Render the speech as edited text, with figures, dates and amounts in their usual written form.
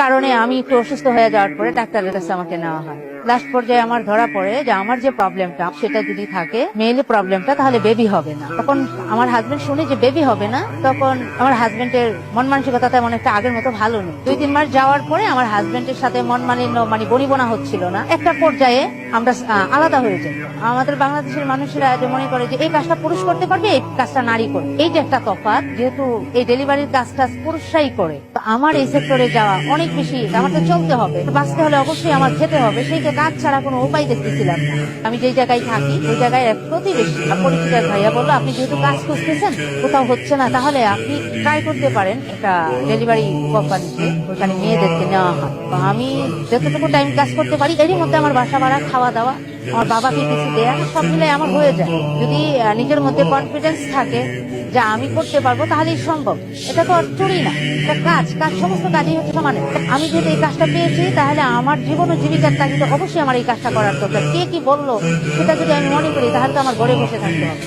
কারণে আমি একটু অসুস্থ হয়ে যাওয়ার পরে ডাক্তারের কাছে আমাকে নেওয়া হয়। লাস্ট পর্যায়ে আমার ধরা পড়ে যে আমার যে প্রবলেমটা সেটা যদি থাকে মেইলি প্রবলেমটা, তাহলে বেবি হবে না। তখন আমার হাজবেন্ড শুনে যে বেবি হবে না, তখন আমার হাজবেন্ডের মন মানসিকতা তেমন একটা আগের মতো ভালো নেই। 2-3 মাস যাওয়ার পরে আমার হাজবেন্ডের সাথে মন মালিন্য মানে বনিবনা হচ্ছিল না। একটা পর্যায়ে আমরা আলাদা হয়ে যাই। আমাদের বাংলাদেশের মানুষেরা যে মনে করে যে এই কাজটা পুরুষ করতে পারবে, এই কাজটা নারী করবে। এই যে একটা তফাৎ, যেহেতু এই ডেলিভারির কাজটা পুরুষরাই করে, তো আমার এই সেক্টরে যাওয়া অনেক বেশি। আমার তো চলতে হবে, বাঁচতে হলে অবশ্যই আমার খেতে হবে, সেই যে কাজ ছাড়া কোনো উপায় দেখতেছিলাম না। আমি যেই জায়গায় থাকি ওই জায়গায় এক প্রতিবেশী পরিচিত এক ভাইয়া বললো, আপনি যেহেতু কাজ খুঁজতেছেন, কোথাও হচ্ছে না, তাহলে আপনি ট্রাই করতে পারেন একটা ডেলিভারি কোম্পানিতে, ওখানে মেয়েদেরকে নেওয়া হয়। তো আমি যতটুকু টাইম কাজ করতে পারি এরই মধ্যে আমার বাসা ভাড়া, খাওয়া দাওয়া, আমার বাবাকে কিছু দেয়া, সব মিলে আমার হয়ে যায়। যদি নিজের মধ্যে কনফিডেন্স থাকে যে আমি করতে পারবো, তাহলেই সম্ভব। এটা তো আর চুরি না, এটা কাজ। সমস্ত কাজই হচ্ছে সমান। আমি যদি এই কাজটা পেয়েছি, তাহলে আমার জীবন ও জীবিকার তাগিদে অবশ্যই আমার এই কাজটা করার দরকার। কে কি বললো সেটা যদি আমি মনে করি, তাহলে তো আমার ঘরে বসে থাকতে হবে।